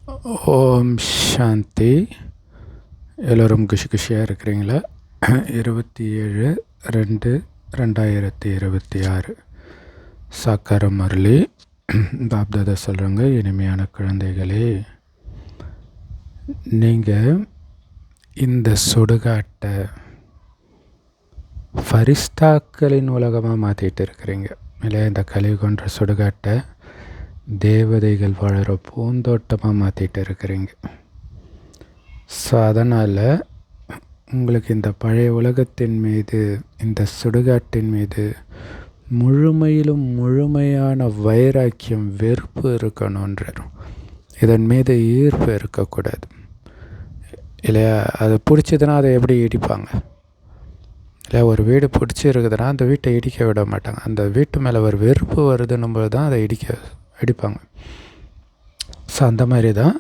ஓம் சாந்தி. எல்லோரும் குஷியாக இருக்கிறீங்களா? 27/2/2026 சாக்கார முரளி பாப்தாதா சொல்கிறாங்க, இனிமையான குழந்தைகளே, நீங்கள் இந்த சுடுகாட்டை ஃபரிஸ்தாக்களின் உலகமாக மாற்றிட்டு இருக்கிறீங்க இல்லையா? இந்த கலியுகன்ற சுடுகாட்டை தேவதைகள் வாழற பூந்தோட்டமாக மாற்றிட்டு இருக்கிறீங்க. ஸோ அதனால் உங்களுக்கு இந்த பழைய உலகத்தின் மீது, இந்த சுடுகாட்டின் மீது முழுமையிலும் முழுமையான வைராக்கியம், வெறுப்பு இருக்கணுன்றார். இதன் மீது ஈர்ப்பு இருக்கக்கூடாது இல்லையா? அது பிடிச்சதுன்னா அதை எப்படி இடிப்பாங்க இல்லையா? ஒரு வீடு பிடிச்சி இருக்குதுன்னா அந்த வீட்டை இடிக்க விட மாட்டாங்க. அந்த வீட்டு மேலே ஒரு வெறுப்பு வருதுன்னும்போது தான் அதை இடிப்பாங்க. ஸோ அந்த மாதிரி தான்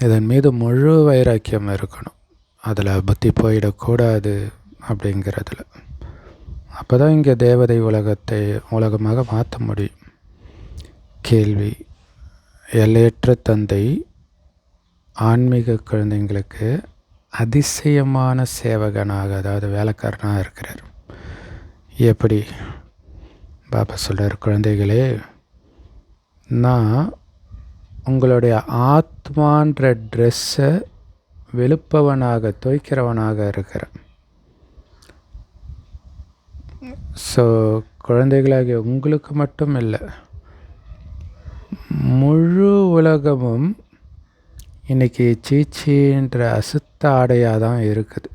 இதன் மீது முழு வைராக்கியம் இருக்கணும். அதில் புத்தி போயிடக்கூடாது அப்படிங்கிறதுல. அப்போ தான் இங்கே தேவதை உலகத்தை உலகமாக மாற்ற முடியும். கேள்வி: எல்லையற்ற தந்தை ஆன்மீக குழந்தைங்களுக்கு அதிசயமான சேவகனாக, அதாவது வேலைக்காரனாக இருக்கிறார். எப்படி? பாபா சொல்கிறார், குழந்தைகளே, நான் உங்களுடைய ஆத்மான்ற ட்ரெஸ்ஸை வெளுப்பவனாக, துவைக்கிறவனாக இருக்கிறேன். ஸோ குழந்தைகளாகிய உங்களுக்கு மட்டும் இல்லை, முழு உலகமும் இன்றைக்கி சீச்சின்ற அசுத்த ஆடையாக தான் இருக்குது.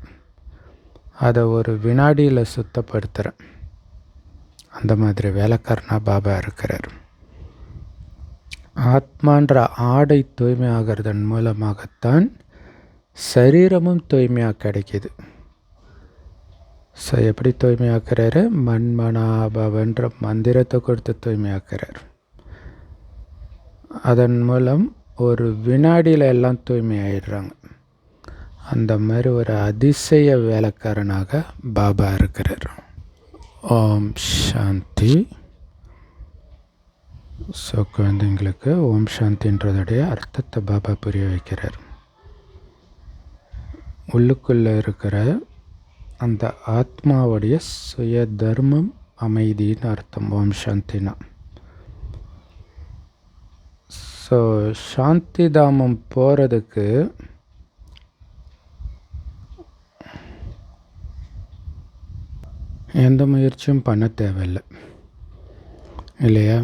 அதை ஒரு வினாடியில் சுத்தப்படுத்துகிறேன். அந்த மாதிரி வேலைக்காரனாக பாபா இருக்கிறார். ஆத்மான்ற ஆடை தூய்மையாகிறதன் மூலமாகத்தான் சரீரமும் தூய்மையாக கிடைக்கிது. ஸோ எப்படி தூய்மையாக்குறாரு? மன்மனாபவன்ற மந்திரத்தை கொடுத்து தூய்மையாக்குறார். அதன் மூலம் ஒரு வினாடியில் எல்லாம் தூய்மையாயிடுறாங்க. அந்த மாதிரி ஒரு அதிசய வேலைக்காரனாக பாபா இருக்கிறார். ஓம் சாந்தி. ஸோ குழந்தைங்களுக்கு ஓம் சாந்தின்றதுடைய அர்த்தத்தை பாபா புரிய வைக்கிறார். உள்ளுக்குள்ளே இருக்கிற அந்த ஆத்மாவுடைய சுய தர்மம் அமைதின்னு அர்த்தம் ஓம் சாந்தினா. ஸோ சாந்தி தாமம் போகிறதுக்கு எந்த முயற்சியும் பண்ண தேவையில்லை இல்லையா?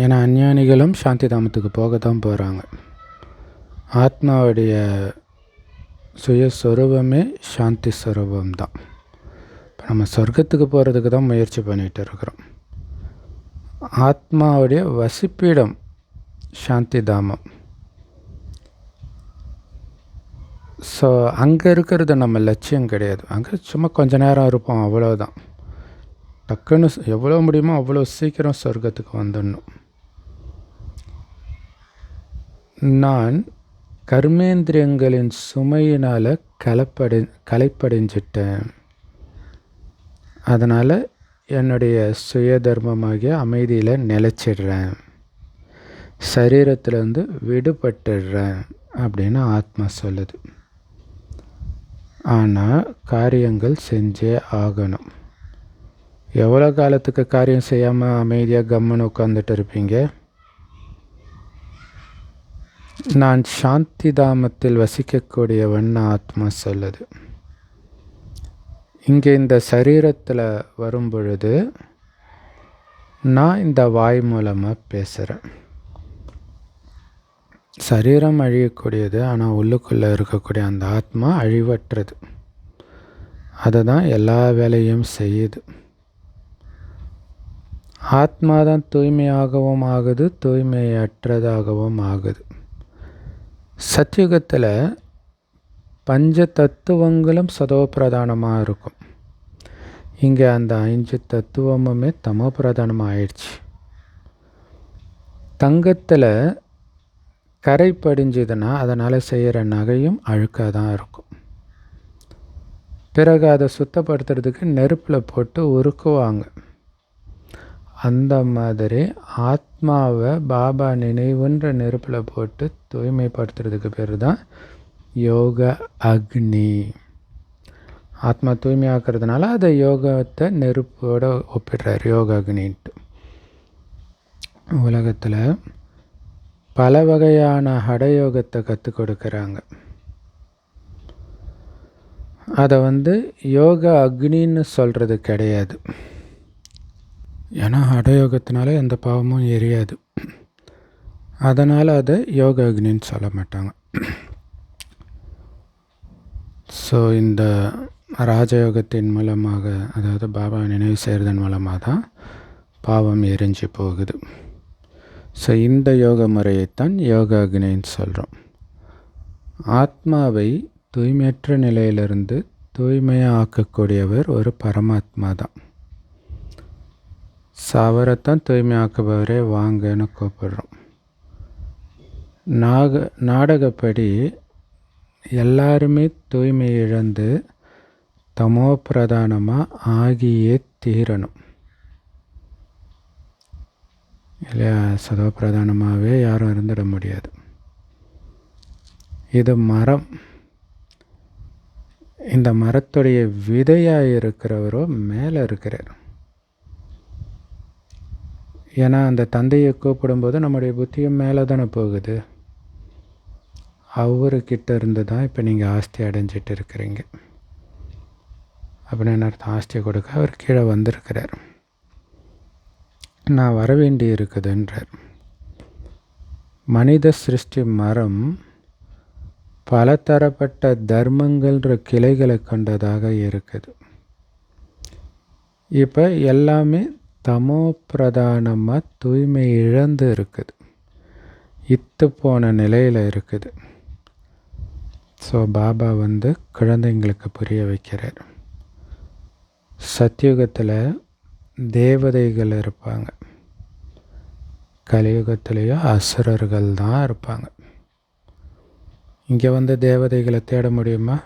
ஏன்னா அஞ்ஞானிகளும் சாந்தி தாமத்துக்கு போக தான் போகிறாங்க. ஆத்மாவுடைய சுயஸ்வரூபமே சாந்தி ஸ்வரூபம்தான். இப்போ நம்ம சொர்க்கத்துக்கு போகிறதுக்கு தான் முயற்சி பண்ணிகிட்டு இருக்கிறோம். ஆத்மாவுடைய வசிப்பிடம் சாந்தி தாமம். ஸோ அங்கே இருக்கிறது நம்ம லட்சியம் கிடையாது. அங்கே சும்மா கொஞ்ச நேரம் இருப்போம், அவ்வளோதான். டக்குன்னு எவ்வளோ முடியுமோ அவ்வளோ சீக்கிரம் சொர்க்கத்துக்கு வந்துடணும். நான் கர்மேந்திரியங்களின் சுமையினால் களைப்படைஞ்சிட்டேன். அதனால் என்னுடைய சுயதர்மமாகிய அமைதியில் நிலச்சிடுறேன், சரீரத்திலேருந்து விடுபட்டுடுறேன் அப்படின்னு ஆத்மா சொல்லுது. ஆனால் காரியங்கள் செஞ்சே ஆகணும். எவ்வளோ காலத்துக்கு காரியம் செய்யாமல் அமைதியாக கம்முன்னு உட்காந்துட்டு இருப்பீங்க? நான் சாந்தி தாமத்தில் வசிக்கக்கூடியவன் ஆத்மா சொல்லுது. இங்கே இந்த சரீரத்தில் வரும் பொழுது நான் இந்த வாய் மூலமாக பேசுகிறேன். சரீரம் அழியக்கூடியது, ஆனால் உள்ளுக்குள்ளே இருக்கக்கூடிய அந்த ஆத்மா அழிவற்றது. அதை தான் எல்லா வேலையும் செய்யுது. ஆத்மா தான் தூய்மையாகவும் ஆகுது, தூய்மையற்றதாகவும் ஆகுது. சத்யுகத்தில் பஞ்ச தத்துவங்களும் சதோ பிரதானமாக இருக்கும். இங்கே அந்த 5 தத்துவமுமே தமோ பிரதானமாக ஆயிடுச்சு. தங்கத்தில் கரை படிஞ்சதுன்னா அதனால் செய்கிற நகையும் அழுக்காக தான் இருக்கும். பிறகு அதை சுத்தப்படுத்துறதுக்கு நெருப்பில் போட்டு உருக்குவாங்க. அந்த மாதிரி ஆத்மாவை பாபா நினைவுன்ற நெருப்பில் போட்டு தூய்மைப்படுத்துறதுக்கு பேர் தான் யோக அக்னி. ஆத்மா தூய்மையாக்குறதுனால அதை யோகத்தை நெருப்போட ஒப்பிடுறார், யோக அக்னின்ட்டு. உலகத்தில் பல வகையான ஹடயோகத்தை கற்றுக் கொடுக்குறாங்க. அதை யோக அக்னின்னு சொல்கிறது கிடையாது. ஏன்னா ஹடயோகத்தினால எந்த பாவமும் எரியாது. அதனால் அதை யோக அக்னின்னு சொல்ல மாட்டாங்க. ஸோ இந்த ராஜயோகத்தின் மூலமாக, அதாவது பாபா நினைவு செய்கிறதன் மூலமாக தான் பாவம் எரிஞ்சு போகுது. ஸோ இந்த யோக முறையைத்தான் யோக அக்னின்னு சொல்கிறோம். ஆத்மாவை தூய்மையற்ற நிலையிலிருந்து தூய்மையாக ஆக்கக்கூடியவர் ஒரு பரமாத்மா தான். அவரைத்தான் தூய்மையாக்குபவரே வாங்கன்னு கூப்பிடுறோம். நாடகப்படி எல்லாருமே தூய்மை இழந்து தமோ பிரதானமாக ஆகியே தீரணும் இல்லையா? சதோ பிரதானமாகவே யாரும் இருந்துட முடியாது. இது மரம். இந்த மரத்துடைய விதையாக இருக்கிறவரோ மேலே இருக்கிறார். ஏன்னா அந்த தந்தையை கூப்பிடும்போது நம்முடைய புத்தியும் மேலே தானே போகுது. அவர்கிட்ட இருந்து தான் இப்போ நீங்கள் ஆஸ்தி அடைஞ்சிட்டு இருக்கிறீங்க. அப்படின்னு அர்த்தம், ஆஸ்தியை கொடுக்க அவர் கீழே வந்திருக்கிறார். நான் வர வேண்டி இருக்குதுன்றார். மனித சிருஷ்டி மரம் பல தரப்பட்ட தர்மங்கள்ன்ற கிளைகளை கொண்டதாக இருக்குது. இப்போ எல்லாமே தமோ பிரதானமாக தூய்மை இழந்து இருக்குது, இத்து போன நிலையில் இருக்குது. ஸோ பாபா குழந்தைங்களுக்கு புரிய வைக்கிறார். சத்தியுகத்தில் தேவதைகள் இருப்பாங்க, கலியுகத்திலேயும் அசுரர்கள் தான் இருப்பாங்க. இங்கே தேவதைகளை தேட முடியுமா?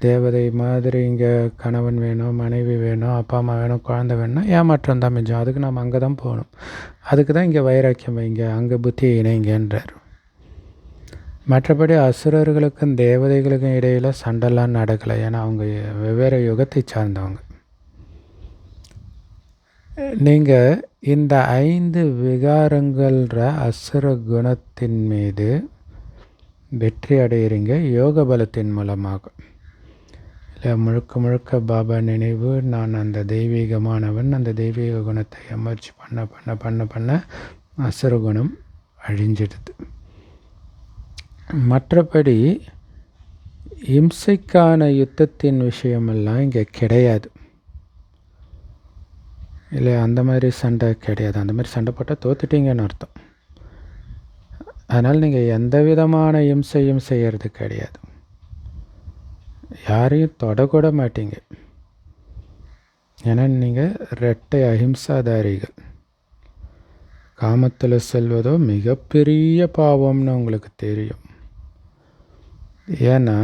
தேவதை மாதிரி இங்கே கணவன் வேணும், மனைவி வேணும், அப்பா அம்மா வேணும், குழந்தை வேணும்னா ஏமாற்றம் தான் மிஞ்சம். அதுக்கு நம்ம அங்கே தான் போகணும். அதுக்கு தான் இங்கே வைராக்கியம் வைங்க, அங்கே புத்தியை இணைங்கன்றார். மற்றபடி அசுரர்களுக்கும் தேவதைகளுக்கும் இடையில் சண்டைலாம் நடக்கலை. ஏன்னா அவங்க வெவ்வேறு யுகத்தை சார்ந்தவங்க. நீங்கள் இந்த 5 விகாரங்கள்ற அசுர குணத்தின் மீது வெற்றி அடைகிறீங்க யோக பலத்தின் மூலமாக. இல்லை முழுக்க முழுக்க பாபா நினைவு, நான் அந்த தெய்வீகமானவன், அந்த தெய்வீக குணத்தை எமர்ஜி பண்ண பண்ண பண்ண பண்ண அசுர குணம் அழிஞ்சிடுது. மற்றபடி இம்சைக்கான யுத்தத்தின் விஷயமெல்லாம் இங்கே கிடையாது. இல்லை அந்த மாதிரி சண்டை கிடையாது. அந்த மாதிரி சண்டை போட்டால் தோத்துட்டீங்கன்னு அர்த்தம். அதனால் நீங்கள் எந்த விதமான இம்சையும் செய்கிறது கிடையாது. யாரையும் தொடக்கூட மாட்டீங்க. ஏன்னா நீங்கள் இரட்டை அஹிம்சாதாரிகள். காமத்தில் செல்வதோ மிகப்பெரிய பாவம்னு உங்களுக்கு தெரியும். ஏன்னா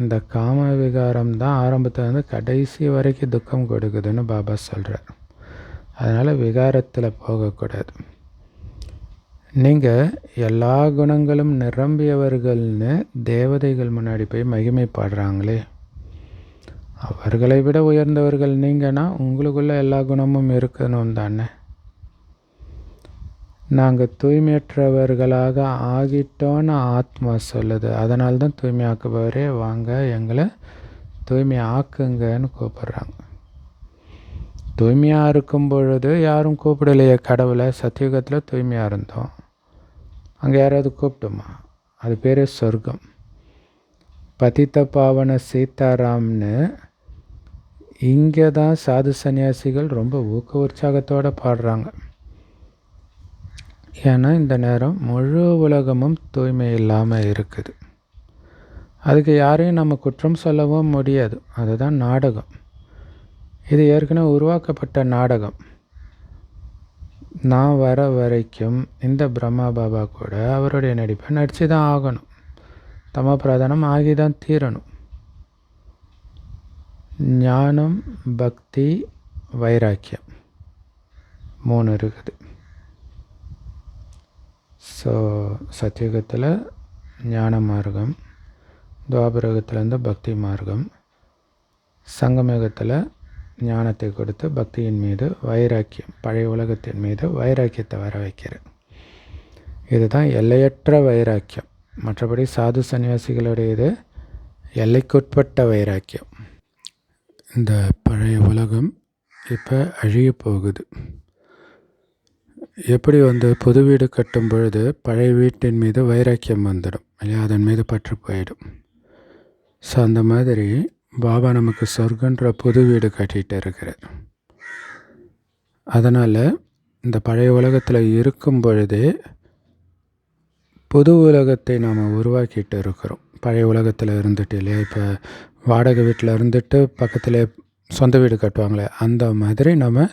இந்த காம விகாரம் தான் ஆரம்பத்தில் கடைசி வரைக்கும் துக்கம் கொடுக்குதுன்னு பாபா சொல்கிறார். அதனால் விகாரத்தில் போகக்கூடாது. நீங்கள் எல்லா குணங்களும் நிரம்பியவர்கள்னு தேவதைகள் முன்னாடி போய் மகிமை பாடுறாங்களே, அவர்களை விட உயர்ந்தவர்கள் நீங்கன்னா உங்களுக்குள்ள எல்லா குணமும் இருக்கணும் தானே. நாங்கள் தூய்மையற்றவர்களாக ஆகிட்டோன்னு ஆத்மா சொல்லுது. அதனால்தான் தூய்மையாக்குபவரே வாங்க எங்களை தூய்மை ஆக்குங்கன்னு கூப்பிட்றாங்க. தூய்மையாக இருக்கும் பொழுது யாரும் கூப்பிடலையே கடவுளை. சத்தியுகத்தில் தூய்மையாக இருந்தோம், அங்கே யாராவது கூப்பிட்டோமா? அது பேர் சொர்க்கம். பதித்த பாவன சீதாராம்னு இங்கே தான் சாது சன்னியாசிகள் ரொம்ப ஊக்க உற்சாகத்தோடு பாடுறாங்க. ஏன்னா இந்த நேரம் முழு உலகமும் தூய்மை இல்லாமல் இருக்குது. அதுக்கு யாரையும் நம்ம குற்றம் சொல்லவும் முடியாது. அதுதான் நாடகம். இது ஏற்கனவே உருவாக்கப்பட்ட நாடகம். நான் வர வரைக்கும் இந்த பிரம்மா பாபா கூட அவருடைய நடிப்பை நடித்து தான் ஆகணும். தமோ பிரதானம் ஆகி தான் தீரணும். ஞானம், பக்தி, வைராக்கியம் 3 இருக்குது. ஸோ சத்தியுகத்தில் ஞான மார்க்கம், துவாபரகத்திலேருந்து பக்தி மார்க்கம், சங்கமயுகத்தில் ஞானத்தை கொடுத்து பக்தியின் மீது வைராக்கியம், பழைய உலகத்தின் மீது வைராக்கியத்தை வர வைக்கிறது. இதுதான் எல்லையற்ற வைராக்கியம். மற்றபடி சாது சன்னியாசிகளுடையது எல்லைக்குட்பட்ட வைராக்கியம். இந்த பழைய உலகம் இப்போ அழிய போகுது. எப்படி புது வீடு கட்டும் பொழுது பழைய வீட்டின் மீது வைராக்கியம் வந்துடும் இல்லையா, அதன் மீது பற்று போயிடும். ஸோ அந்த மாதிரி பாபா நமக்கு சொர்க்கன்ற புது வீடு கட்டிகிட்டு இருக்கிறார். அதனால் இந்த பழைய உலகத்தில் இருக்கும் பொழுதே புது உலகத்தை நாம் உருவாக்கிட்டு இருக்கிறோம். பழைய உலகத்தில் இருந்துட்டு இல்லையா, இப்போ வாடகை வீட்டில் இருந்துட்டு பக்கத்தில் சொந்த வீடு கட்டுவாங்களே, அந்த மாதிரி நம்ம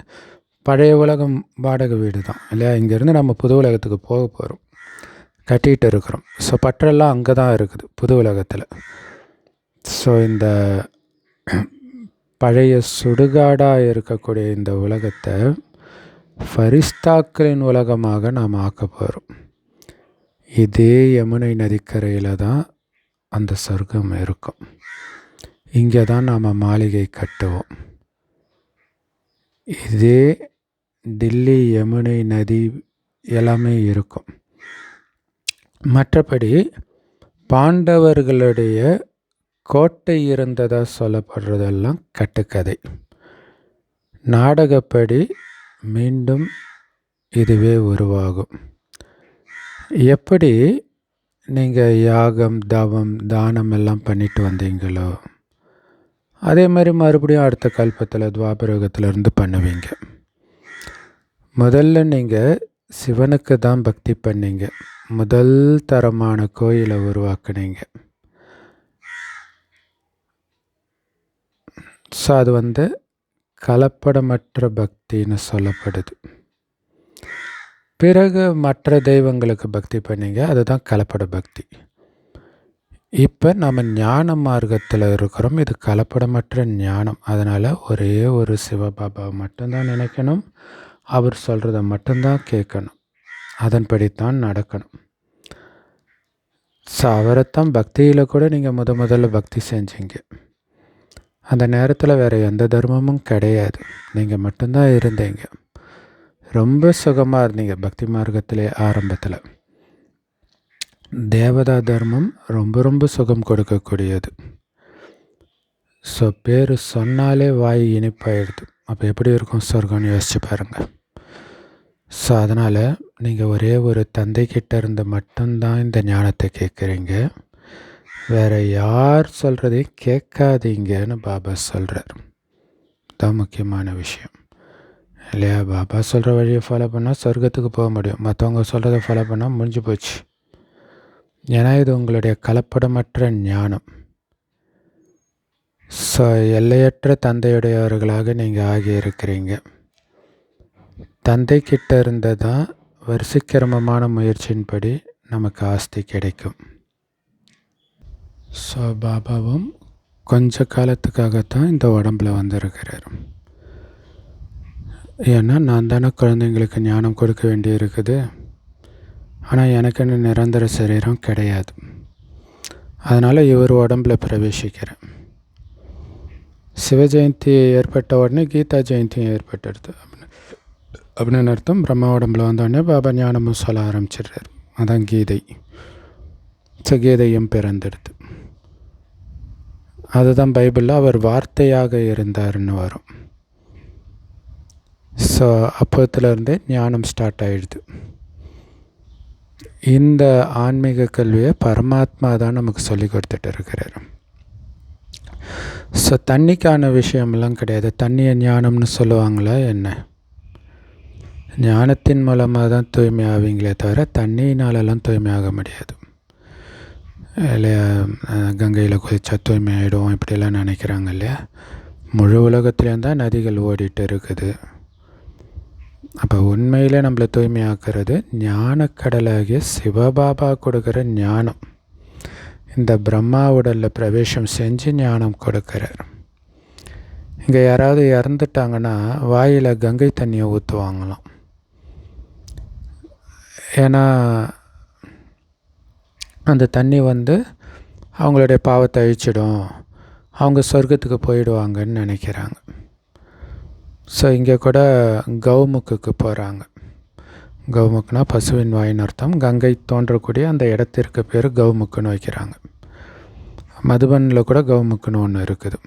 பழைய உலகம் வாடகை வீடு தான் இல்லையா. இங்கேருந்து நம்ம புது உலகத்துக்கு போக போகிறோம், கட்டிகிட்டு இருக்கிறோம். ஸோ பற்றெல்லாம் அங்கே தான் இருக்குது புது உலகத்தில். ஸோ இந்த பழைய சுடுகாடாக இருக்கக்கூடிய இந்த உலகத்தை ஃபரிஸ்தாக்களின் உலகமாக நாம் ஆக்க போகிறோம். இதே யமுனை நதிக்கரையில் தான் அந்த சொர்க்கம் இருக்கும். இங்கே தான் நாம் மாளிகை கட்டுவோம். இதே டில்லி யமுனை நதி எல்லாமே இருக்கும். மற்றபடி பாண்டவர்களுடைய கோட்டை இருந்ததாக சொல்லப்படுறதெல்லாம் கட்டுக்கதை. நாடகப்படி மீண்டும் இதுவே உருவாகும். எப்படி நீங்கள் யாகம், தவம், தானம் எல்லாம் பண்ணிட்டு வந்தீங்களோ அதே மாதிரி மறுபடியும் அடுத்த கல்பத்தில் துவாபரகத்திலேருந்து பண்ணுவீங்க. முதல்ல நீங்கள் சிவனுக்கு தான் பக்தி பண்ணீங்க, முதல் தரமான கோயிலை உருவாக்குனீங்க. ஸோ அது கலப்படமற்ற பக்தின்னு சொல்லப்படுது. பிறகு மற்ற தெய்வங்களுக்கு பக்தி பண்ணீங்க, அதுதான் கலப்பட பக்தி. இப்போ நம்ம ஞான மார்க்கத்தில் இருக்கிறோம். இது கலப்படமற்ற ஞானம். அதனால் ஒரே ஒரு சிவபாபாவை மட்டும்தான் நினைக்கணும், அவர் சொல்கிறத மட்டும்தான் கேட்கணும், அதன்படித்தான் நடக்கணும். ஸோ அவரைத்தான் பக்தியில் கூட நீங்கள் முதல்ல பக்தி செஞ்சீங்க. அந்த நேரத்தில் வேறு எந்த தர்மமும் கிடையாது, நீங்கள் மட்டும்தான் இருந்தீங்க. ரொம்ப சுகமாக இருந்தீங்க பக்தி மார்க்கத்திலே. ஆரம்பத்தில் தேவதா தர்மம் ரொம்ப ரொம்ப சுகம் கொடுக்கக்கூடியது. ஸோ பேர் சொன்னாலே வாய் இனிப்பாயிடுது. அப்போ எப்படி இருக்கும் சொர்க்கம்னு யோசிச்சு பாருங்கள். ஸோ அதனால் நீங்கள் ஒரே ஒரு தந்தைக்கிட்ட இருந்து மட்டும்தான் இந்த ஞானத்தை கேட்குறீங்க, வேறு யார் சொல்கிறதையும் கேட்காதீங்கன்னு பாபா சொல்கிறார். தான் முக்கியமான விஷயம் இல்லையா. பாபா சொல்கிற வழியை ஃபாலோ பண்ணால் சொர்க்கத்துக்கு போக முடியும், மற்றவங்க சொல்கிறத ஃபாலோ பண்ணால் முடிஞ்சு போச்சு. ஏன்னா இது உங்களுடைய கலப்படமற்ற ஞானம். ஸோ எல்லையற்ற தந்தையுடையவர்களாக நீங்கள் ஆகியிருக்கிறீங்க. தந்தைக்கிட்ட இருந்து தான் வரிசைக்கிரமமான முயற்சியின்படி நமக்கு ஆஸ்தி கிடைக்கும். ஸோ பாபாவும் கொஞ்ச காலத்துக்காகத்தான் இந்த உடம்பில் வந்திருக்கிறார். ஏன்னா நான் தானே குழந்தைங்களுக்கு ஞானம் கொடுக்க வேண்டி இருக்குது. ஆனால் எனக்குன்னு நிரந்தர சரீரம் கிடையாது. அதனால் இவர் உடம்பில் பிரவேசிக்கிறேன். சிவஜெயந்தி ஏற்பட்ட உடனே கீதா ஜெயந்தியும் ஏற்பட்டுடுது அப்படின்னு அர்த்தம். பிரம்மா உடம்பில் வந்தோடனே பாபா ஞானமும் சொல்ல ஆரம்பிச்சிடுறார். அதான் கீதை. ஸோ கீதையும் பிறந்துடுது. அதுதான் பைபிளில் அவர் வார்த்தையாக இருந்தார்னு வரும். ஸோ அப்போத்துலேருந்தே ஞானம் ஸ்டார்ட் ஆகிடுது. இந்த ஆன்மீக கல்வியை பரமாத்மா தான் நமக்கு சொல்லி கொடுத்துட்டு இருக்கிறார். ஸோ தண்ணிக்கான விஷயமெல்லாம் கிடையாது. தண்ணியை ஞானம்னு சொல்லுவாங்களா என்ன? ஞானத்தின் மூலமாக தான் தூய்மை ஆவீங்களே தவிர தண்ணியினாலெல்லாம் தூய்மையாக முடியாது இல்லையா. கங்கையில் குதிச்சா தூய்மை ஆகிடும் இப்படிலாம் நினைக்கிறாங்க இல்லையா. முழு உலகத்துலேயும் தான் நதிகள் ஓடிட்டு இருக்குது. அப்போ உண்மையில் நம்மளை தூய்மையாக்குறது ஞானக்கடலாகிய சிவபாபா கொடுக்குற ஞானம். இந்த பிரம்மா உடலில் பிரவேசம் செஞ்சு ஞானம் கொடுக்குறார். இங்கே யாராவது இறந்துட்டாங்கன்னா வாயில் கங்கை தண்ணியை ஊற்றுவாங்களாம். ஏன்னா அந்த தண்ணி அவங்களுடைய பாவத்தை அழிச்சிடும், அவங்க சொர்க்கத்துக்கு போயிடுவாங்கன்னு நினைக்கிறாங்க. ஸோ இங்கே கூட கௌமுக்கு போகிறாங்க. கௌமுக்குனா பசுவின் வாயின்னு அர்த்தம். கங்கை தோன்றக்கூடிய அந்த இடத்திற்கு பேர் கௌமுக்குன்னு வைக்கிறாங்க. மதுபனில் கூட கௌமுக்குன்னு ஒன்று இருக்குது.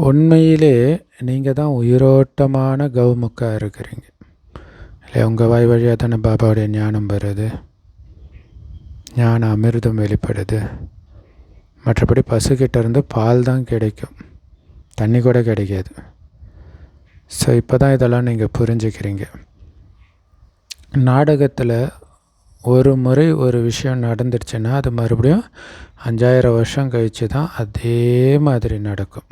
உண்மையிலே நீங்கள் தான் உயிரோட்டமான கௌமுக்காக இருக்கிறீங்க இல்லை? உங்கள் வாய் வழியாக தானே பாபாவுடைய ஞானம் வருது, ஞான அமிர்தம் வெளிப்படுது. மற்றபடி பசுக்கிட்ட இருந்து பால் தான் கிடைக்கும், தண்ணி கூட கிடைக்காது. ஸோ இப்போ தான் இதெல்லாம் நீங்கள் புரிஞ்சுக்கிறீங்க. நாடகத்தில் ஒரு முறை ஒரு விஷயம் நடந்துருச்சுன்னா அது மறுபடியும் 5000 வருஷம் கழித்து தான் அதே மாதிரி நடக்கும்.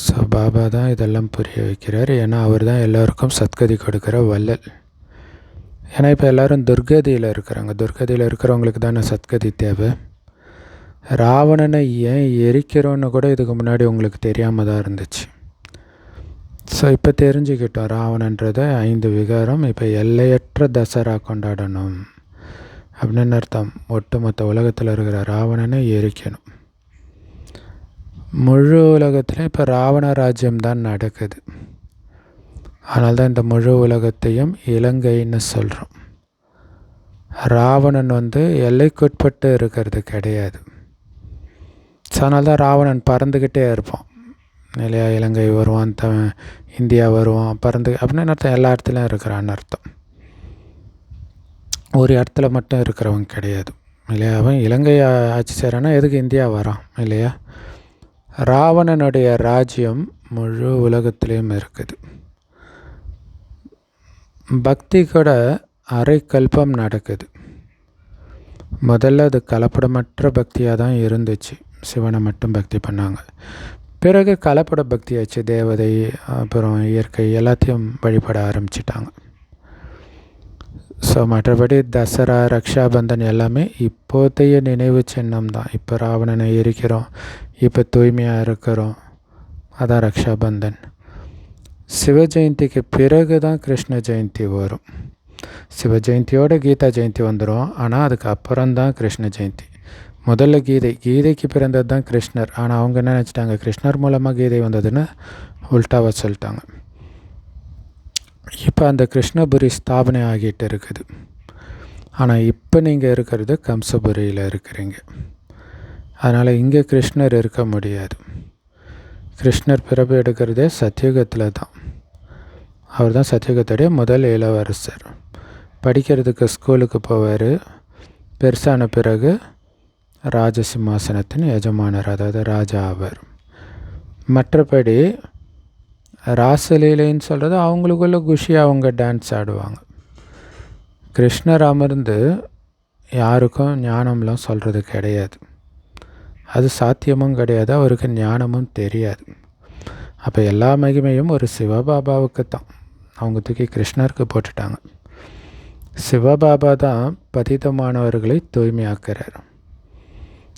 ஸோ பாபா தான் இதெல்லாம் புரிய வைக்கிறார். ஏன்னா அவர் தான் எல்லோருக்கும் சத்கதி கொடுக்குற வள்ளல். ஏன்னா இப்போ எல்லோரும் துர்கதியில் இருக்கிறாங்க. துர்கதியில் இருக்கிறவங்களுக்கு தானே சத்கதி தேவை. ராவணனை ஏன் எரிக்கிறோன்னு கூட இதுக்கு முன்னாடி உங்களுக்கு தெரியாமல் தான் இருந்துச்சு. ஸோ இப்போ தெரிஞ்சுக்கிட்டோம், ராவணன்றதை 5 விகாரம் இப்போ எல்லையற்ற தசரா கொண்டாடணும் அப்படின்னு அர்த்தம். ஒட்டுமொத்த உலகத்தில் இருக்கிற ராவணனை எரிக்கணும். முழு உலகத்தில் இப்போ ராவண ராஜ்யம்தான் நடக்குது. அதனால தான் இந்த முழு உலகத்தையும் இலங்கைன்னு சொல்கிறோம். ராவணன் எல்லைக்குட்பட்டு இருக்கிறது கிடையாது. ஸோ அதனால தான் ராவணன் பறந்துக்கிட்டே இருப்பான் இல்லையா? இலங்கை வருவான், இந்தியா வருவான், பறந்து அப்படின்னு அர்த்தம். எல்லா இடத்துலையும் இருக்கிறான்னு அர்த்தம். ஒரு இடத்துல மட்டும் இருக்கிறவங்க கிடையாது இல்லையா? அவன் இலங்கை ஆட்சி செய்கிறான்னா எதுக்கு இந்தியா வரான் இல்லையா? ராவணனுடைய ராஜ்யம் முழு உலகத்திலையும் இருக்குது. பக்தி கூட அரை கல்பம் நடக்குது. முதல்ல அது கலப்படமற்ற பக்தியாக தான் இருந்துச்சு. சிவனை மட்டும் பக்தி பண்ணாங்க. பிறகு கலப்பட பக்தி ஆச்சு. தேவதை அப்புறம் இயற்கை எல்லாத்தையும் வழிபட ஆரம்பிச்சிட்டாங்க. ஸோ மற்றபடி தசரா, ரக்ஷாபந்தன் எல்லாமே இப்போதைய நினைவு சின்னம் தான். இப்போ ராவணனை எரிக்கிறோம், இப்போ தூய்மையாக இருக்கிறோம், அதான் ரக்ஷாபந்தன். சிவ ஜெயந்திக்கு பிறகு தான் கிருஷ்ண ஜெயந்தி வரும். சிவ ஜெயந்தியோட கீதா ஜெயந்தி வந்துடும். ஆனால் அதுக்கு அப்புறம்தான் கிருஷ்ண ஜெயந்தி. முதல்ல கீதைக்கு பிறந்தது தான் கிருஷ்ணர். ஆனால் அவங்க என்ன நினச்சிட்டாங்க, கிருஷ்ணர் மூலமாக கீதை வந்ததுன்னு உல்டாவாக சொல்லிட்டாங்க. இப்போ அந்த கிருஷ்ணபுரி ஸ்தாபனை ஆகிட்டு இருக்குது. ஆனால் இப்போ நீங்கள் இருக்கிறது கம்சபுரியில் இருக்கிறீங்க. அதனால் இங்கே கிருஷ்ணர் இருக்க முடியாது. கிருஷ்ணர் பிறப்பு எடுக்கிறதே சத்தியுகத்தில் தான். அவர் தான் சத்தியுகத்துடைய முதல் இளவரசர். படிக்கிறதுக்கு ஸ்கூலுக்கு போவார். பெருசான பிறகு ராஜசிம்மாசனத்தின் எஜமானர், அதாவது ராஜா ஆவார். மற்றபடி ராசலீலைன்னு சொல்கிறது அவங்களுக்குள்ள குஷியாக அவங்க டான்ஸ் ஆடுவாங்க. கிருஷ்ணர் அமர்ந்து யாருக்கும் ஞானம்லாம் சொல்கிறது கிடையாது. அது சாத்தியமும் கிடையாது. அவருக்கு ஞானமும் தெரியாது. அப்போ எல்லா மகிமையும் ஒரு சிவபாபாவுக்கு தான். அவங்க தூக்கி கிருஷ்ணருக்கு போட்டுட்டாங்க. சிவபாபா தான் பதிதமானவர்களை தூய்மையாக்குறார்.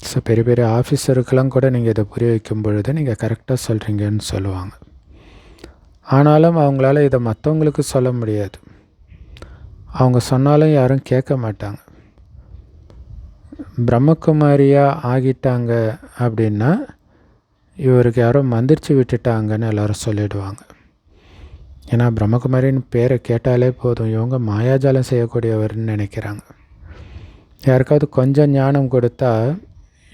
ஸோ பெரிய பெரிய ஆஃபீஸருக்கெல்லாம் கூட நீங்கள் இதை புரிய வைக்கும் பொழுது நீங்கள் கரெக்டாக சொல்கிறீங்கன்னு சொல்லுவாங்க. ஆனாலும் அவங்களால இதை மற்றவங்களுக்கு சொல்ல முடியாது. அவங்க சொன்னாலும் யாரும் கேட்க மாட்டாங்க. பிரம்மகுமாரியாக ஆகிட்டாங்க அப்படின்னா இவருக்கு யாரோ மந்திரிச்சு விட்டுட்டாங்கன்னு எல்லோரும் சொல்லிடுவாங்க. ஏன்னா பிரம்மகுமாரின்னு பேரை கேட்டாலே போதும், இவங்க மாயாஜாலம் செய்யக்கூடியவர்னு நினைக்கிறாங்க. யாருக்காவது கொஞ்சம் ஞானம் கொடுத்தா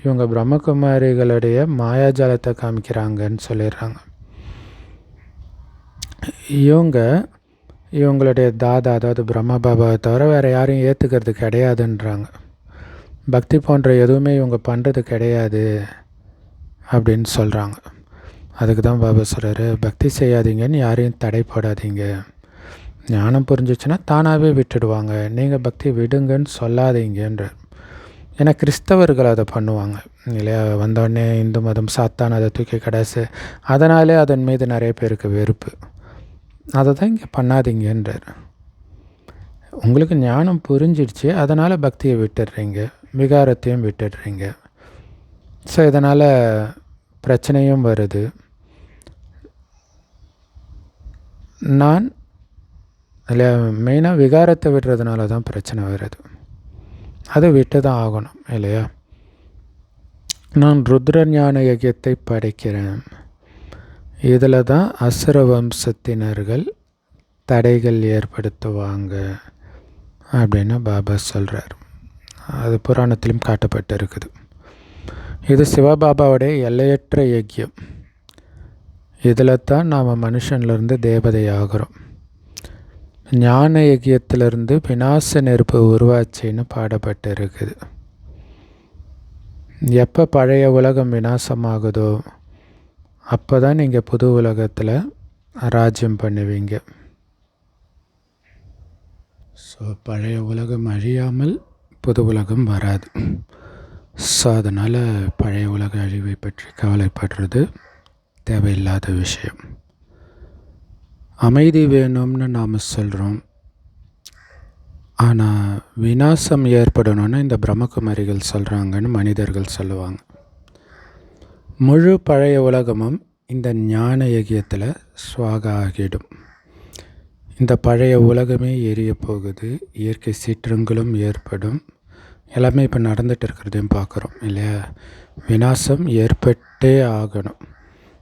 இவங்க பிரம்மகுமாரிகளுடைய மாயாஜாலத்தை காமிக்கிறாங்கன்னு சொல்லிடுறாங்க. இவங்களுடைய தாதா, அதாவது பிரம்ம பாபாவை தவிர வேறு யாரையும் ஏற்றுக்கிறது கிடையாதுன்றாங்க. பக்தி போன்ற எதுவுமே இவங்க பண்ணுறது கிடையாது அப்படின்னு சொல்கிறாங்க. அதுக்கு தான் பாபா சொல்கிறாரு, பக்தி செய்யாதீங்கன்னு யாரையும் தடைப்படாதீங்க. ஞானம் புரிஞ்சிச்சுன்னா தானாகவே விட்டுடுவாங்க, நீங்கள் பக்தி விடுங்கன்னு சொல்லாதீங்கன்றார். ஏன்னா கிறிஸ்தவர்கள் அதை பண்ணுவாங்க இல்லையா? வந்தோடனே இந்து மதம் சாத்தான், அதை தூக்கி கடைசி, அதனாலே அதன் மீது நிறைய பேருக்கு வெறுப்பு. அதை தான் இங்கே பண்ணாதீங்கன்றார். உங்களுக்கு ஞானம் புரிஞ்சிடுச்சு, அதனால் பக்தியை விட்டுடுறீங்க, விகாரத்தையும் விட்டுடுறீங்க. ஸோ இதனால் பிரச்சனையும் வருது. நான் இல்லையா? மெயினாக விகாரத்தை விடுறதுனால தான் பிரச்சனை வருது. அதை விட்டு தான் ஆகணும் இல்லையா? நான் ருத்ர ஞான யஜ்யத்தை படைக்கிறேன், இதில் தான் அசுர வம்சத்தினர்கள் தடைகள் ஏற்படுத்துவாங்க அப்படின்னு பாபா சொல்கிறார். அது புராணத்திலும் காட்டப்பட்டு இருக்குது. இது சிவபாபாவுடைய எல்லையற்ற யஜ்யம். இதில் தான் நாம் மனுஷன்லேருந்து தேவதை ஆகிறோம். ஞான யஜ்யத்திலிருந்து விநாச நெருப்பு உருவாச்சின்னு பாடப்பட்டு இருக்குது. எப்போ பழைய உலகம் விநாசமாகுதோ அப்போ தான் நீங்கள் புது உலகத்தில் ராஜ்யம் பண்ணுவீங்க. ஸோ பழைய உலகம் அழியாமல் புது உலகம் வராது. ஸோ அதனால் பழைய உலக அழிவை பற்றி கவலைப்படுறது தேவையில்லாத விஷயம். அமைதி வேணும்னு நாம் சொல்கிறோம், ஆனால் விநாசம் ஏற்படணும்னு இந்த பிரம்மகுமாரிகள் சொல்கிறாங்கன்னு மனிதர்கள் சொல்லுவாங்க. முழு பழைய உலகமும் இந்த ஞான யஜ்யத்தில் ஸ்வாகா ஆகிடும். இந்த பழைய உலகமே எரிய போகுது, இயற்கை சீற்றங்களும் ஏற்படும். எல்லாமே இப்போ நடந்துகிட்டு இருக்கிறதையும் பார்க்குறோம் இல்லையா? விநாசம் ஏற்பட்டே ஆகணும்.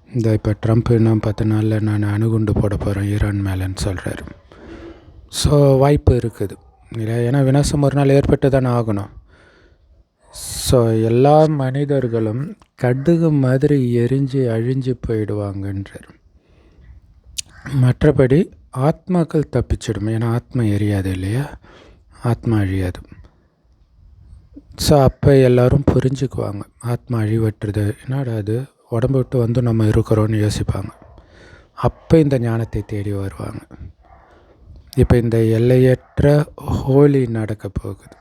இந்த இப்போ ட்ரம்ப் இன்னும் 10 நாளில் நான் அணுகுண்டு போட போகிறேன் ஈரான் மேலேன்னு சொல்கிறாரு. ஸோ வாய்ப்பு இருக்குது இல்லையா? ஏன்னா விநாசம் ஒரு நாள் ஏற்பட்டு தானே ஆகணும். ஸோ எல்லா மனிதர்களும் கடுகு மாதிரி எரிஞ்சு அழிஞ்சு போயிடுவாங்கன்றார். மற்றபடி ஆத்மாக்கள் தப்பிச்சிடும். ஏன்னா ஆத்மா எரியாது இல்லையா? ஆத்மா அழியாது. ஸோ அப்போ எல்லோரும் புரிஞ்சுக்குவாங்க, ஆத்மா அழிவற்றுது, என்னடா அது உடம்பு விட்டு வந்து நம்ம இருக்கிறோன்னு யோசிப்பாங்க. அப்போ இந்த ஞானத்தை தேடி வருவாங்க. இப்போ இந்த எல்லையற்ற ஹோலி நடக்க போகுது.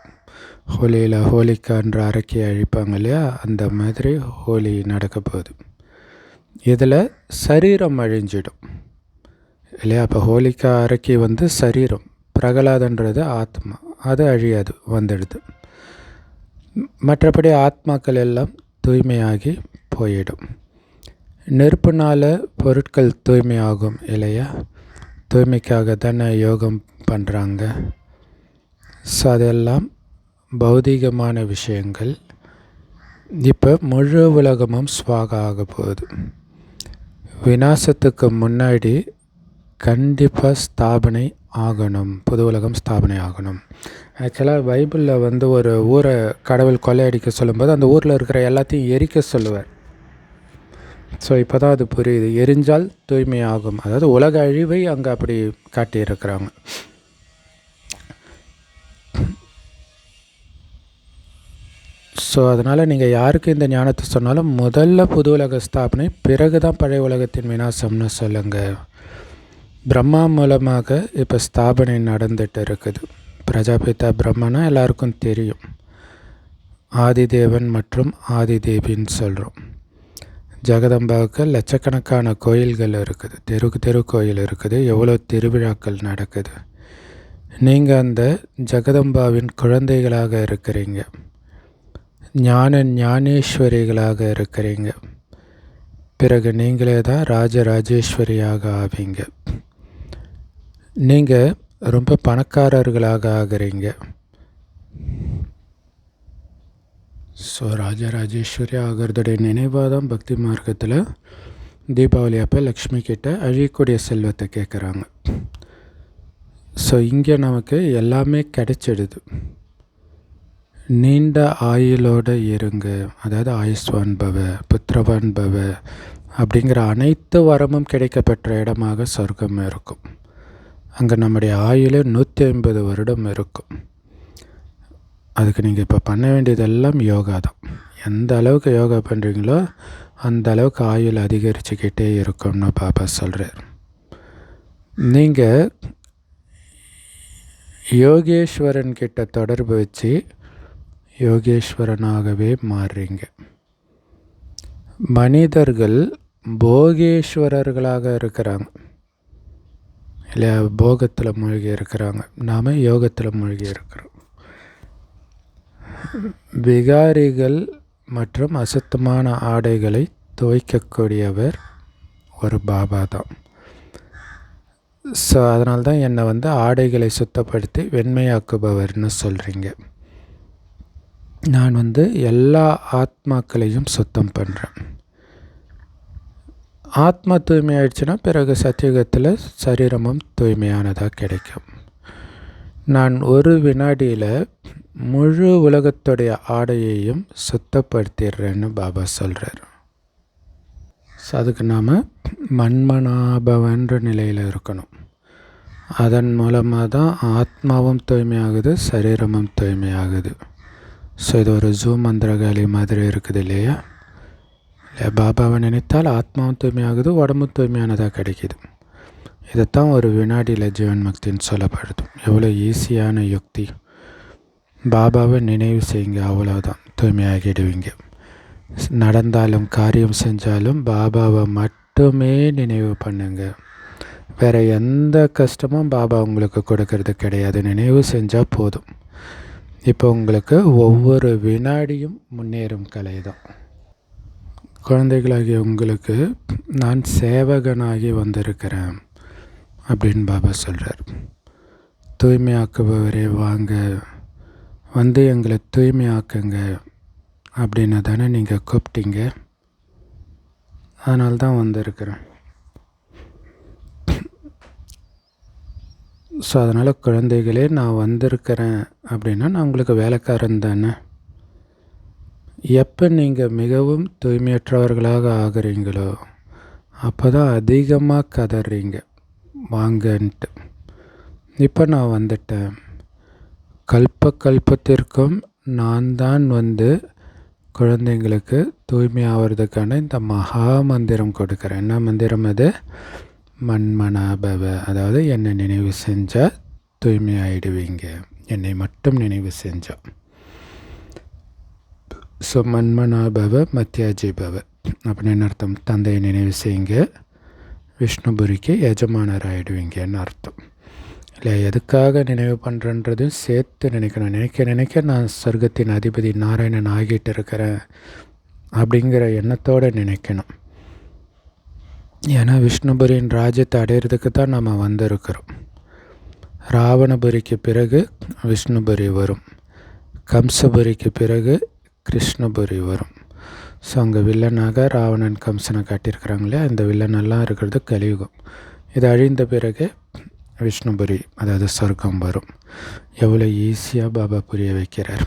ஹோலியில் ஹோலிக்கான்ற அரக்கியை அழிப்பாங்க இல்லையா? அந்த மாதிரி ஹோலி நடக்க போகுது. இதில் சரீரம் அழிஞ்சிடும் இல்லையா? அப்போ ஹோலிக்கா அரக்கி வந்து சரீரம், பிரகலாதன்றது ஆத்மா, அது அழியாது, வந்துடுது. மற்றபடி ஆத்மாக்கள் எல்லாம் தூய்மையாகி போயிடும். நெருப்புனால் பொருட்கள் தூய்மையாகும் இல்லையா? தூய்மைக்காக தானே யோகம் பண்ணுறாங்க. ஸோ அதெல்லாம் பௌதீகமான விஷயங்கள். இப்போ முழு உலகமும் ஸ்வாகா ஆக போகுது. விநாசத்துக்கு முன்னாடி கண்டிப்பாக ஸ்தாபனை ஆகணும், புது உலகம் ஸ்தாபனை ஆகணும். ஆக்சுவலாக பைபிளில் வந்து ஒரு ஊரை கடவுள் கொள்ளையடிக்க சொல்லும்போது அந்த ஊரில் இருக்கிற எல்லாத்தையும் எரிக்க சொல்லுவார். ஸோ இப்போ தான் அது புரியுது, எரிஞ்சால் தூய்மையாகும். அதாவது உலக அழிவை அங்கே அப்படி காட்டியிருக்கிறாங்க. ஸோ அதனால் நீங்கள் யாருக்கு இந்த ஞானத்தை சொன்னாலும் முதல்ல புது உலக ஸ்தாபனை, பிறகு தான் பழைய உலகத்தின் விநாசம்னு சொல்லுங்கள். பிரம்மா மூலமாக இப்போ ஸ்தாபனை நடந்துகிட்டு இருக்குது. பிரஜாபிதா பிரம்மனா எல்லாருக்கும் தெரியும். ஆதிதேவன் மற்றும் ஆதிதேவின்னு சொல்கிறோம். ஜெகதம்பாவுக்கு லட்சக்கணக்கான கோயில்கள் இருக்குது, தெருக்கு தெரு கோயில் இருக்குது, எவ்வளோ திருவிழாக்கள் நடக்குது. நீங்கள் அந்த ஜெகதம்பாவின் குழந்தைகளாக இருக்கிறீங்க, ஞானேஸ்வரிகளாக இருக்கிறீங்க. பிறகு நீங்களே தான் ராஜராஜேஸ்வரியாக ஆவீங்க. நீங்கள் ரொம்ப பணக்காரர்களாக ஆகிறீங்க. ஸோ ராஜராஜேஸ்வரி ஆகிறதுடைய நினைவாக தான் பக்தி மார்க்கத்தில் தீபாவளி அப்போ லக்ஷ்மி கிட்ட அழியக்கூடிய செல்வத்தை கேட்குறாங்க. ஸோ இங்கே நமக்கு எல்லாமே கிடைச்சிடுது. நீண்ட ஆயுளோடு இருங்க, அதாவது ஆயுஷ்வான் பவ, புத்திரவான் பவ அப்படிங்கிற அனைத்து வரமும் கிடைக்கப்பெற்ற இடமாக சொர்க்கம் இருக்கும். அங்கே நம்முடைய ஆயுள் 150 வருடம் இருக்கும். அதுக்கு நீங்கள் இப்போ பண்ண வேண்டியதெல்லாம் யோகா தான். எந்த அளவுக்கு யோகா பண்ணுறீங்களோ அந்த அளவுக்கு ஆயுள் அதிகரிச்சுக்கிட்டே இருக்கும்னு பாபா சொல்கிறார். நீங்கள் யோகேஸ்வரன் கிட்ட தொடர்பு வச்சு யோகேஸ்வரனாகவே மாறுறீங்க. மனிதர்கள் போகேஸ்வரர்களாக இருக்கிறாங்க இல்லையா? போகத்தில் மூழ்கி இருக்கிறாங்க, நாம் யோகத்தில் மூழ்கி இருக்கிறோம். விகாரிகள் மற்றும் அசுத்தமான ஆடைகளை துவைக்கக்கூடியவர் ஒரு பாபா தான். ஸோ அதனால தான் என்னை வந்து ஆடைகளை சுத்தப்படுத்தி வெண்மையாக்குபவர்னு சொல்கிறீங்க. நான் வந்து எல்லா ஆத்மாக்களையும் சுத்தம் பண்ணுறேன். ஆத்மா தூய்மையாயிடுச்சுன்னா பிறகு சத்தியுகத்தில் சரீரமும் தூய்மையானதாக கிடைக்கும். நான் ஒரு வினாடியில் முழு உலகத்துடைய ஆடையையும் சுத்தப்படுத்திடுறேன்னு பாபா சொல்கிறார். ஸோ அதுக்கு நாம் மன்மனாபவன்ற நிலையில் இருக்கணும். அதன் மூலமாக தான் ஆத்மாவும் தூய்மையாகுது, சரீரமும் தூய்மையாகுது. ஸோ இது ஒரு ஜூம் மந்திரகாளி மாதிரி இருக்குது இல்லையா? பாபாவை நினைத்தால் ஆத்மாவும் தூய்மையாகுது, உடம்பும் தூய்மையானதாக கிடைக்கிது. இதைத்தான் ஒரு வினாடியில் ஜீவன் முக்தின்னு சொல்லப்படுது. எவ்வளோ ஈஸியான யுக்தி. பாபாவை நினைவு செய்யுங்க, அவ்வளோதான், தூய்மையாகிடுவீங்க. நடந்தாலும் காரியம் செஞ்சாலும் பாபாவை மட்டுமே நினைவு பண்ணுங்க. வேறு எந்த கஷ்டமும் பாபா உங்களுக்கு கொடுக்கறது கிடையாது. நினைவு செஞ்சால் போதும். இப்போ உங்களுக்கு ஒவ்வொரு வினாடியும் முன்னேறும் கலை தான். குழந்தைகளாகிய உங்களுக்கு நான் சேவகனாகி வந்திருக்கிறேன் அப்படின்னு பாபா சொல்கிறார். தூய்மையாக்குபவரே வாங்க, வந்து எங்களை தூய்மையாக்குங்க அப்படின்னு தானே நீங்கள் கூப்பிட்டீங்க. அதனால தான் வந்திருக்கிறேன். ஸோ அதனால் குழந்தைகளே, நான் வந்திருக்கிறேன் அப்படின்னா நான் உங்களுக்கு வேலைக்காரன் தானே. எப்போ நீங்கள் மிகவும் தூய்மையற்றவர்களாக ஆகிறீங்களோ அப்போ தான் அதிகமாக கதறீங்க வாங்கன்ட்டு. இப்போ நான் வந்துட்டேன். கல்பத்திற்கும் நான் தான் வந்து குழந்தைங்களுக்கு தூய்மை ஆகிறதுக்கான இந்த மகா மந்திரம் கொடுக்குறேன். என்ன மந்திரம் அது? மன்மனாபவ. அதாவது என்னை நினைவு செஞ்சால் தூய்மை ஆகிடுவீங்க, என்னை மட்டும் நினைவு செஞ்சால். ஸோ மன்மனாபவ மத்தியாஜிபவ அப்படின்னு அர்த்தம். தந்தையை நினைவு செய்யுங்க, விஷ்ணுபுரிக்கு எஜமானர் ஆகிடுவீங்கன்னு அர்த்தம். இல்லை, எதுக்காக நினைவு பண்ணுறன்றதையும் சேர்த்து நினைக்கணும். நினைக்க நான் சொர்க்கத்தின் அதிபதி நாராயணன் ஆகிட்டு இருக்கிறேன் அப்படிங்கிற எண்ணத்தோடு நினைக்கணும். ஏன்னா விஷ்ணுபுரியின் ராஜ்யத்தை அடையிறதுக்கு தான் நம்ம வந்திருக்கிறோம். ராவணபுரிக்கு பிறகு விஷ்ணுபுரி வரும், கம்சபுரிக்கு பிறகு கிருஷ்ணபுரி வரும். ஸோ அங்கே வில்லனாக ராவணன் கம்சனை காட்டியிருக்கிறாங்களே, அந்த வில்லனெல்லாம் இருக்கிறது கலியுகம். இது அழிந்த பிறகு விஷ்ணுபுரி, அதாவது சொர்க்கம் வரும். எவ்வளோ ஈஸியாக பாபா புரிய வைக்கிறார்.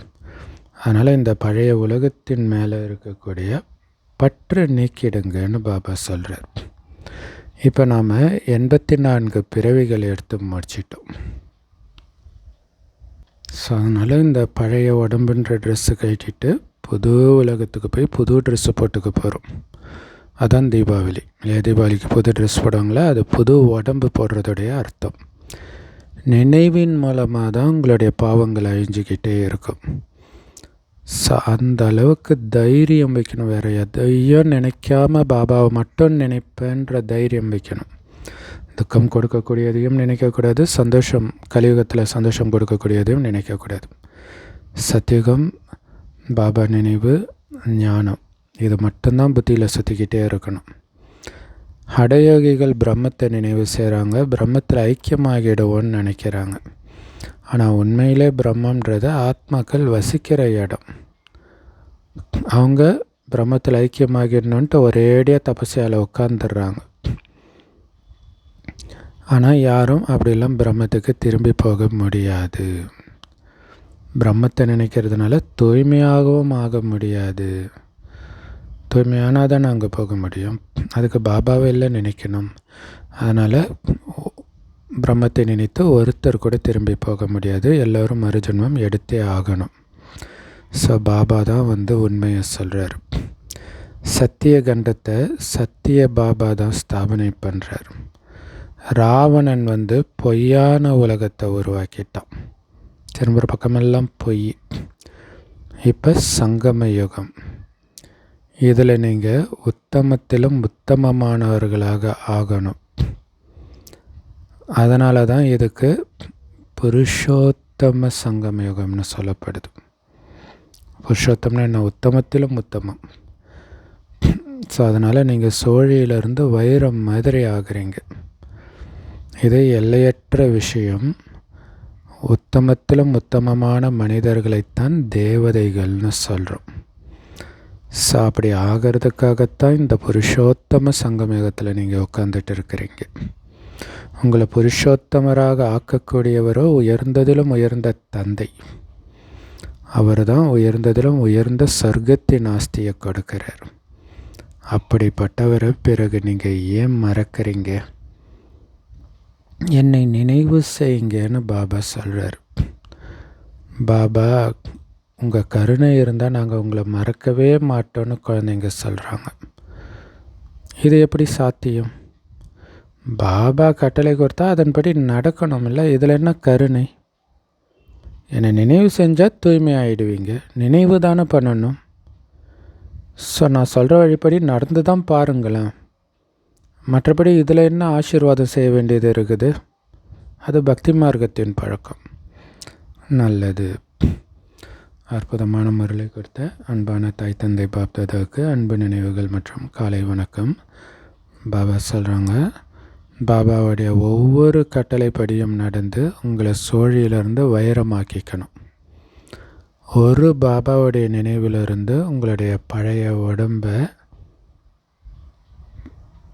அதனால் இந்த பழைய உலகத்தின் மேலே இருக்கக்கூடிய பற்று நீக்கிடுங்கன்னு பாபா சொல்கிறார். இப்போ நாம் 84 பிறவிகள் எடுத்து முடிச்சிட்டோம். ஸோ அதனால் இந்த பழைய உடம்புன்ற ட்ரெஸ்ஸு கட்டிட்டு புது உலகத்துக்கு போய் புது ட்ரெஸ்ஸு போட்டுக்க போகிறோம். அதான் தீபாவளி. இல்லையா? தீபாவளிக்கு புது ட்ரெஸ் போடுவாங்களா, அது புது உடம்பு போடுறதுடைய அர்த்தம். நினைவின் மூலமாக தான் உங்களுடைய பாவங்கள் அழிஞ்சிக்கிட்டே இருக்கும். ஸோ அந்த அளவுக்கு தைரியம் வைக்கணும். வேறு எதையும் நினைக்காமல் பாபாவை மட்டும் நினைப்பேன்ற தைரியம் வைக்கணும். துக்கம் கொடுக்கக்கூடியதையும் நினைக்கக்கூடாது, சந்தோஷம், கலியுகத்தில் சந்தோஷம் கொடுக்கக்கூடியதையும் நினைக்கக்கூடாது. சத்தியுகம், பாபா நினைவு, ஞானம், இது மட்டும்தான் புத்தியில் சுற்றிக்கிட்டே இருக்கணும். ஹடயோகிகள் பிரம்மத்தை நினைவு செய்கிறாங்க, பிரம்மத்தில் ஐக்கியமாகிடுவோன்னு நினைக்கிறாங்க. ஆனால் உண்மையிலே பிரம்மன்றது ஆத்மாக்கள் வசிக்கிற இடம். அவங்க பிரம்மத்தில் ஐக்கியமாகிடணுன்ட்டு ஒரேடியாக தபஸ்யால் உட்காந்துடுறாங்க. ஆனால் யாரும் அப்படிலாம் பிரம்மத்துக்கு திரும்பி போக முடியாது. பிரம்மத்தை நினைக்கிறதுனால தூய்மையாகவும் ஆக முடியாது. தூய்மையானால் தான் அங்கே போக முடியும். அதுக்கு பாபாவை இல்லை நினைக்கணும். அதனால் பிரம்மத்தை நினைத்து ஒருத்தர் கூட திரும்பி போக முடியாது. எல்லோரும் மறுஜன்மம் எடுத்தே ஆகணும். ஸோ பாபா தான் வந்து உண்மையை சொல்கிறார். சத்திய கண்டத்தை சத்திய பாபா தான் ஸ்தாபனை பண்ணுறார். ராவணன் வந்து பொய்யான உலகத்தை உருவாக்கிட்டான். திரும்ப பக்கமெல்லாம் பொய். இப்போ சங்கம யுகம். இதில் நீங்கள் உத்தமத்திலும் உத்தமமானவர்களாக ஆகணும். அதனால தான் இதுக்கு புருஷோத்தம சங்கம யுகம்னு சொல்லப்படுது. புருஷோத்தம்னா என்ன? உத்தமத்திலும் உத்தமம். ஸோ அதனால் நீங்கள் சோழியிலிருந்து வைரம் மாதிரி ஆகுறீங்க. இது எல்லையற்ற விஷயம். உத்தமத்திலும் உத்தமமான மனிதர்களைத்தான் தேவதைகள்னு சொல்கிறோம். ஸோ அப்படி ஆகிறதுக்காகத்தான் இந்த புருஷோத்தம சங்கமேகத்தில் நீங்கள் உட்காந்துட்டு இருக்கிறீங்க. உங்களை புருஷோத்தமராக ஆக்கக்கூடியவரோ உயர்ந்ததிலும் உயர்ந்த தந்தை. அவர் தான் உயர்ந்ததிலும் உயர்ந்த சொர்க்கத்தின் ஆஸ்தியை கொடுக்கிறார். அப்படிப்பட்டவரை பிறகு நீங்கள் ஏன் மறக்கிறீங்க? என்னை நினைவு செய்யுங்கன்னு பாபா சொல்கிறார். பாபா, உங்கள் கருணை இருந்தால் நாங்கள் உங்களை மறக்கவே மாட்டோன்னு குழந்தைங்க சொல்கிறாங்க. இது எப்படி சாத்தியம்? பாபா கட்டளை கொடுத்தா அதன்படி நடக்கணும் இல்லை? இதில் என்ன கருணை? என்னை நினைவு செஞ்சால் தூய்மை ஆகிடுவீங்க. நினைவு தானே பண்ணணும். ஸோ நான் சொல்கிற வழிப்படி நடந்து தான் பாருங்களேன். மற்றபடி இதில் என்ன ஆசீர்வாதம் செய்ய வேண்டியது இருக்குது? அது பக்தி மார்க்கத்தின் பழக்கம். நல்லது. அற்புதமான முறையை கொடுத்த அன்பான தாய் தந்தை பாப்தாதாவுக்கு அன்பு நினைவுகள் மற்றும் காலை வணக்கம். பாபா சொல்கிறாங்க, பாபாவுடைய ஒவ்வொரு கட்டளைப்படியும் நடந்து உங்களை சோழியிலிருந்து வைரமாக்கிக்கணும். ஒரு பாபாவுடைய நினைவிலிருந்து உங்களுடைய பழைய உடம்பை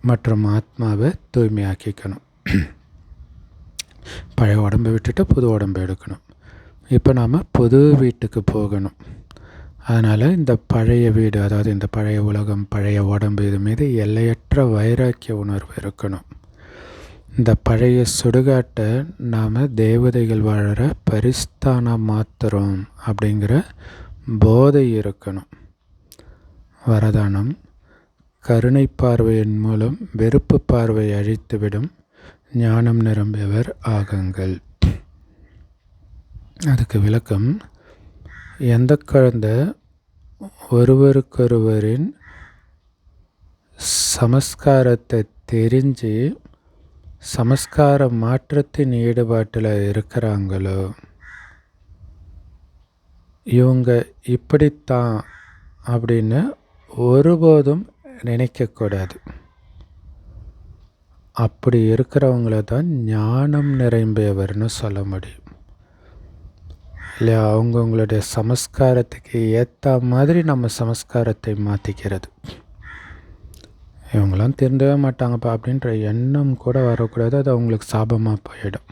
மற்றும் ஆத்மாவை தூய்மையாக்கிக்கணும். பழைய உடம்பை விட்டுட்டு புது உடம்பை எடுக்கணும். இப்போ நாம் புது வீட்டுக்கு போகணும். அதனால் இந்த பழைய வீடு, அதாவது இந்த பழைய உலகம், பழைய உடம்பு, இது மீது எல்லையற்ற வைராக்கிய உணர்வு இருக்கணும். இந்த பழைய சுடுகாட்டை நாம் தேவதைகள் வாழற பரிஸ்தானம் மாத்திரம் அப்படிங்கிற போதை இருக்கணும். வரதானம்: கருணை பார்வையின் மூலம் வெறுப்பு பார்வையை அழித்துவிடும் ஞானம் நிரம்பியவர் ஆகுங்கள். அதுக்கு விளக்கம்: எந்த குழந்தை ஒருவருக்கொருவரின் சமஸ்காரத்தை தெரிஞ்சு சமஸ்கார மாற்றத்தின் ஈடுபாட்டில் இருக்கிறாங்களோ, இவங்க இப்படித்தான் அப்படின்னு ஒருபோதும் நினைக்கக்கூடாது. அப்படி இருக்கிறவங்கள தான் ஞானம் நிரம்பியவர்னு சொல்ல முடியும் இல்லையா? அவங்கவுங்களுடைய சமஸ்காரத்துக்கு ஏற்ற மாதிரி நம்ம சமஸ்காரத்தை மாற்றிக்கிறது. இவங்களாம் திருந்தவே மாட்டாங்கப்பா அப்படின்ற எண்ணம் கூட வரக்கூடாது. அது அவங்களுக்கு சாபமாக போயிடும்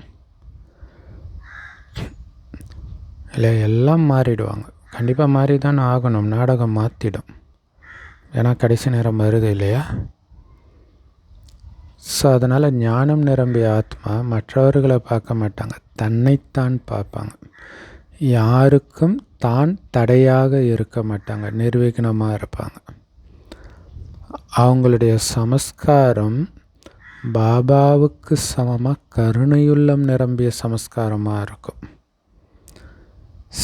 இல்லை? எல்லாம் மாறிடுவாங்க. கண்டிப்பாக மாறி தான் ஆகணும். நாடகம் மாற்றிடும். ஏன்னா கடைசி நேரம் வருது இல்லையா? ஸோ அதனால் ஞானம் நிரம்பிய ஆத்மா மற்றவர்களை பார்க்க மாட்டாங்க, தன்னைத்தான் பார்ப்பாங்க. யாருக்கும் தான் தடையாக இருக்க மாட்டாங்க, நிர்விக்னமாக இருப்பாங்க. அவங்களுடைய சமஸ்காரம் பாபாவுக்கு சமமாக கருணையுள்ளம் நிரம்பிய சமஸ்காரமாக இருக்கும்.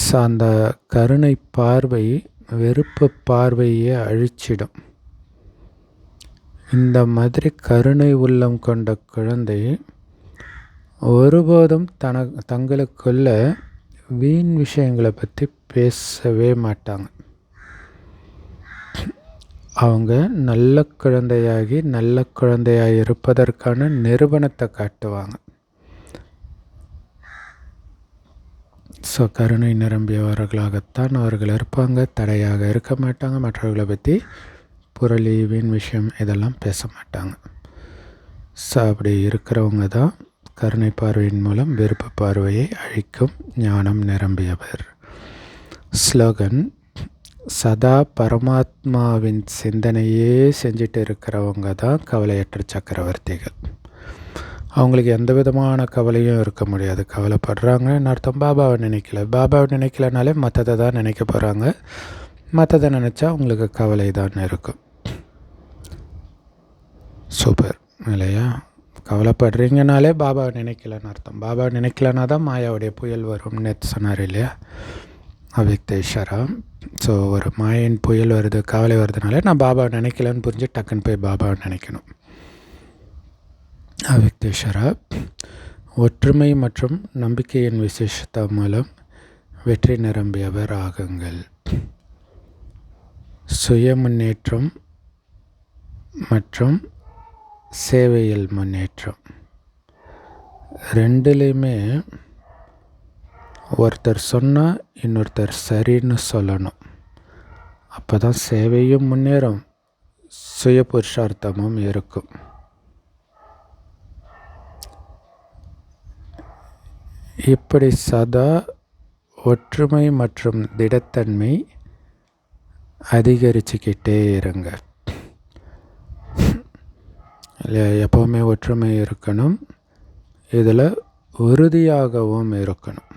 ஸோ அந்த கருணை பார்வை வெறுப்பு பார்வையே அழிச்சிடும். இந்த மாதிரி கருணை உள்ளம் கொண்ட குழந்தை ஒருபோதும் தங்களுக்குள்ள வீண் விஷயங்களை பற்றி பேசவே மாட்டாங்க. அவங்க நல்ல குழந்தையாகி நல்ல குழந்தையாக இருப்பதற்கான நிரூபணத்தை காட்டுவாங்க. ஸோ கருணை நிரம்பியவர்களாகத்தான் அவர்கள் இருப்பாங்க. தடையாக இருக்க மாட்டாங்க. மற்றவர்களை பற்றி புரளி வீண் விஷயம் இதெல்லாம் பேச மாட்டாங்க. ஸோ அப்படி இருக்கிறவங்க தான் கருணை பார்வையின் மூலம் வெறுப்பு பார்வையை அழிக்கும் ஞானம் நிரம்பியவர். ஸ்லோகன்: சதா பரமாத்மாவின் சிந்தனையே செஞ்சுட்டு இருக்கிறவங்க தான் கவலையற்ற சக்கரவர்த்திகள். அவங்களுக்கு எந்த விதமான கவலையும் இருக்க முடியாது. கவலைப்படுறாங்கன்னு அர்த்தம் பாபாவை நினைக்கல. பாபாவை நினைக்கலனாலே மற்றதை தான் நினைக்க போகிறாங்க. மற்றதை நினச்சா உங்களுக்கு கவலை தான் இருக்கும். சூப்பர் இல்லையா? கவலைப்படுறீங்கனாலே பாபாவை நினைக்கலன்னு அர்த்தம். பாபாவை நினைக்கலனா தான் மாயாவுடைய புயல் வரும்னு நேற்று சொன்னார் இல்லையா அவ்யக்த இஷாரா. ஸோ ஒரு மாயின் புயல் வருது, கவலை வருதுனாலே நான் பாபாவை நினைக்கலன்னு புரிஞ்சு டக்குன்னு போய் பாபாவை நினைக்கணும். அவ்யக்த இஷாரா: ஒற்றுமை மற்றும் நம்பிக்கையின் விசேஷத்தை மூலம் வெற்றி நிரம்பியவர் ஆகுங்கள். சுய முன்னேற்றம் மற்றும் சேவையில் முன்னேற்றம். ரெண்டுலேயுமே ஒருத்தர் சொன்னால் இன்னொருத்தர் சரின்னு சொல்லணும். அப்போ தான் சேவையும் முன்னேறும், சுய புருஷார்த்தமும் இருக்கும். இப்படி சதா ஒற்றுமை மற்றும் திடத்தன்மை அதிகரிச்சுக்கிட்டே இருங்க. இல்லையா? எப்போவுமே ஒற்றுமை இருக்கணும், இதில் உறுதியாகவும் இருக்கணும்.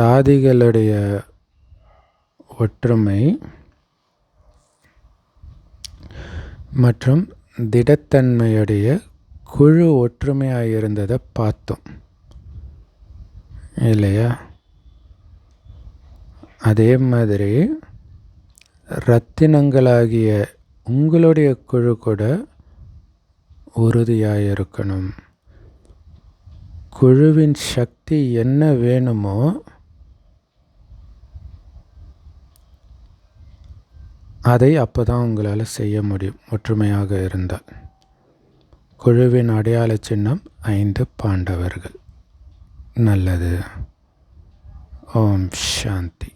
தாதிகளுடைய ஒற்றுமை மற்றும் திடத்தன்மையுடைய குழு ஒற்றுமையாக இருந்ததை பார்த்தோம் இல்லையா? அதே மாதிரி ரத்தினங்களாகிய உங்களுடைய குழு கூட உறுதியாக இருக்கணும். குழுவின் சக்தி என்ன வேணுமோ அதை அப்போ தான் உங்களால் செய்ய முடியும், ஒற்றுமையாக இருந்தால். குழுவின் அடையாள சின்னம் 5 பாண்டவர்கள். நல்லது. ஓம் சாந்தி.